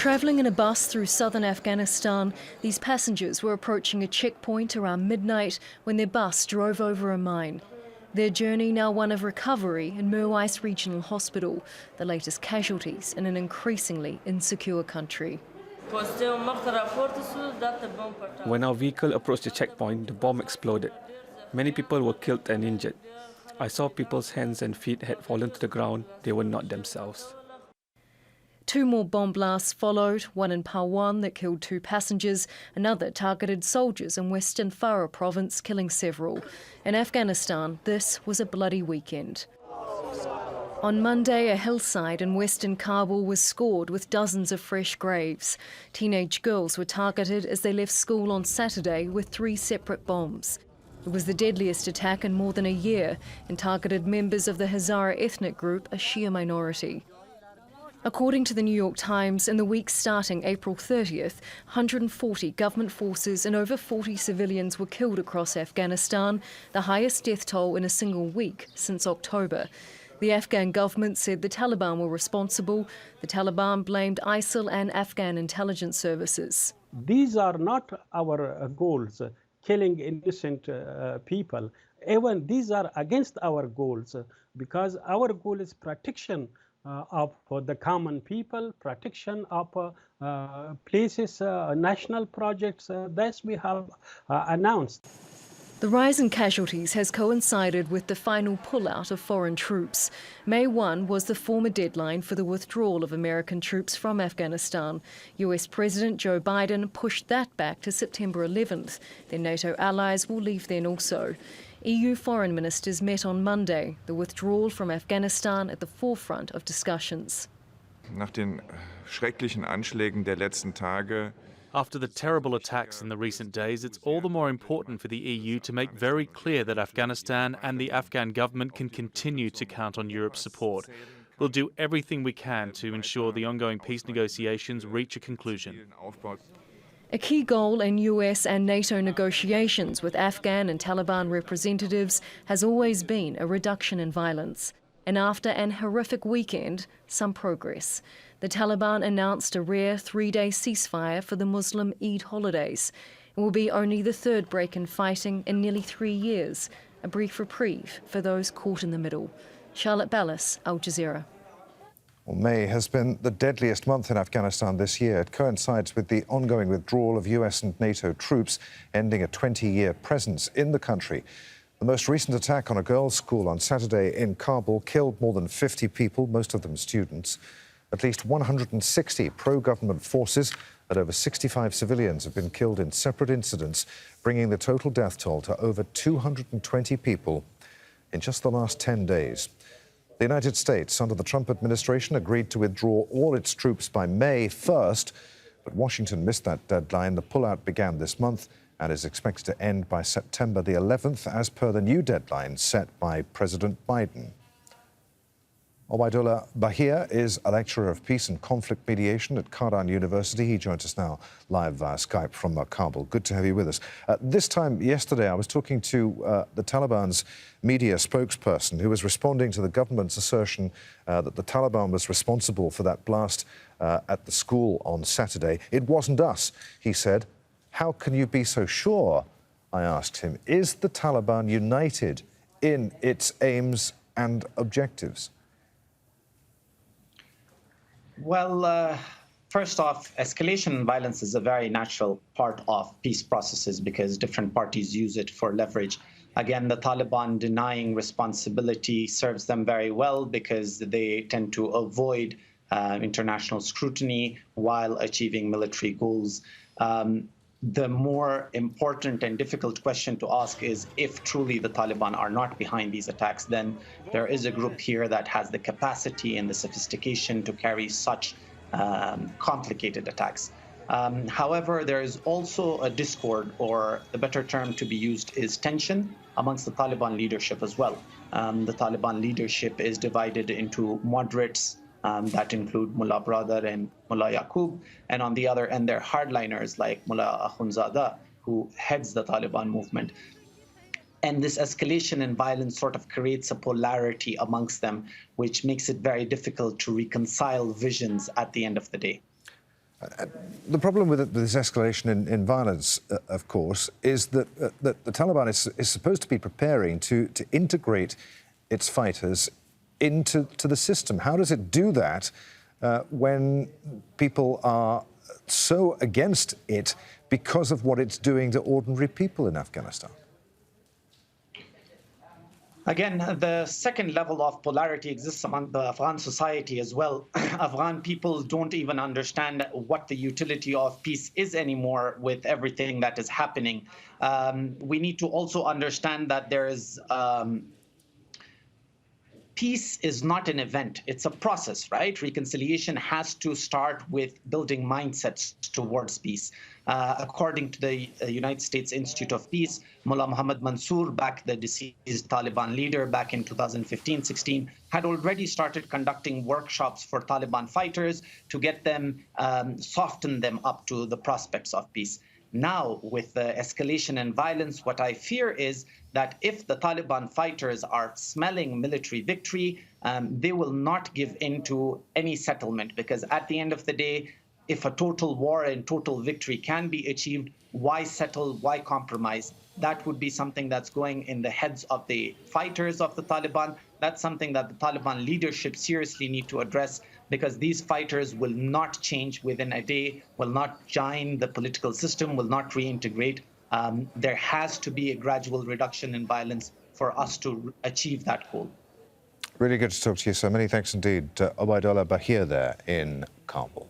Travelling in a bus through southern Afghanistan, these passengers were approaching a checkpoint around midnight when their bus drove over a mine. Their journey now one of recovery in Mirwais Regional Hospital, the latest casualties in an increasingly insecure country. When our vehicle approached the checkpoint, the bomb exploded. Many people were killed and injured. I saw people's hands and feet had fallen to the ground. They were not themselves. 2 more bomb blasts followed, one in Parwan that killed 2 passengers, another targeted soldiers in western Farah province, killing several. In Afghanistan, this was a bloody weekend. On Monday, a hillside in western Kabul was scored with dozens of fresh graves. Teenage girls were targeted as they left school on Saturday with 3 separate bombs. It was the deadliest attack in more than a year and targeted members of the Hazara ethnic group, a Shia minority. According to the New York Times, in the week starting April 30th, 140 government forces and over 40 civilians were killed across Afghanistan, the highest death toll in a single week since October. The Afghan government said the Taliban were responsible. The Taliban blamed ISIL and Afghan intelligence services. These are not our goals, killing innocent people. Even these are against our goals, because our goal is protection of the common people, protection of places, national projects. This we have announced. The rise in casualties has coincided with the final pullout of foreign troops. May 1 was the former deadline for the withdrawal of American troops from Afghanistan. US President Joe Biden pushed that back to September 11th. Their NATO allies will leave then also. EU foreign ministers met on Monday, the withdrawal from Afghanistan at the forefront of discussions. Nach den schrecklichen Anschlägen der letzten Tage. After the terrible attacks in the recent days, it's all the more important for the EU to make very clear that Afghanistan and the Afghan government can continue to count on Europe's support. We'll do everything we can to ensure the ongoing peace negotiations reach a conclusion. A key goal in US and NATO negotiations with Afghan and Taliban representatives has always been a reduction in violence. And after an horrific weekend, some progress. The Taliban announced a rare 3-day ceasefire for the Muslim Eid holidays. It will be only the 3rd break in fighting in nearly 3 years, a brief reprieve for those caught in the middle. Charlotte Bellis, Al Jazeera. Well, May has been the deadliest month in Afghanistan this year. It coincides with the ongoing withdrawal of US and NATO troops, ending a 20-year presence in the country. The most recent attack on a girls' school on Saturday in Kabul killed more than 50 people, most of them students. At least 160 pro-government forces and over 65 civilians have been killed in separate incidents, bringing the total death toll to over 220 people in just the last 10 days. The United States, under the Trump administration, agreed to withdraw all its troops by May 1st, but Washington missed that deadline. The pullout began this month and is expected to end by September the 11th, as per the new deadline set by President Biden. Obaidullah Bahir is a lecturer of peace and conflict mediation at Kardaan University. He joins us now live via Skype from Kabul. Good to have you with us. This time yesterday, I was talking to the Taliban's media spokesperson who was responding to the government's assertion that the Taliban was responsible for that blast at the school on Saturday. It wasn't us, he said. How can you be so sure? I asked him. Is the Taliban united in its aims and objectives? Well, first off, escalation in violence is a very natural part of peace processes because different parties use it for leverage. Again, the Taliban denying responsibility serves them very well because they tend to avoid international scrutiny while achieving military goals. The more important and difficult question to ask is if truly the Taliban are not behind these attacks, then there is a group here that has the capacity and the sophistication to carry such complicated attacks. However, there is also a discord, or the better term to be used is tension, amongst the Taliban leadership as well. The Taliban leadership is divided into moderates, that include Mullah Brother and Mullah Yaqub, and on the other end, they're hardliners like Mullah Akhundzada, who heads the Taliban movement. And this escalation in violence sort of creates a polarity amongst them, which makes it very difficult to reconcile visions at the end of the day. The problem with this escalation in violence, of course, is that the Taliban is supposed to be preparing to integrate its fighters into the system. How does it do that when people are so against it because of what it's doing to ordinary people in Afghanistan? Again, the second level of polarity exists among the Afghan society as well. Afghan people don't even understand what the utility of peace is anymore with everything that is happening. We need to also understand that there is peace is not an event, it's a process, right? Reconciliation has to start with building mindsets towards peace. According to the United States Institute of Peace, Mullah Muhammad Mansour, the deceased Taliban leader back in 2015-16, had already started conducting workshops for Taliban fighters to get them, soften them up to the prospects of peace. Now, with the escalation and violence, what I fear is that if the Taliban fighters are smelling military victory, they will not give in to any settlement, because at the end of the day, if a total war and total victory can be achieved, why settle, why compromise? That would be something that's going in the heads of the fighters of the Taliban. That's something that the Taliban leadership seriously need to address, because these fighters will not change within a day, will not join the political system, will not reintegrate. There has to be a gradual reduction in violence for us to achieve that goal. Really good to talk to you, sir. Many thanks indeed. Obaidullah Bahir there in Kabul.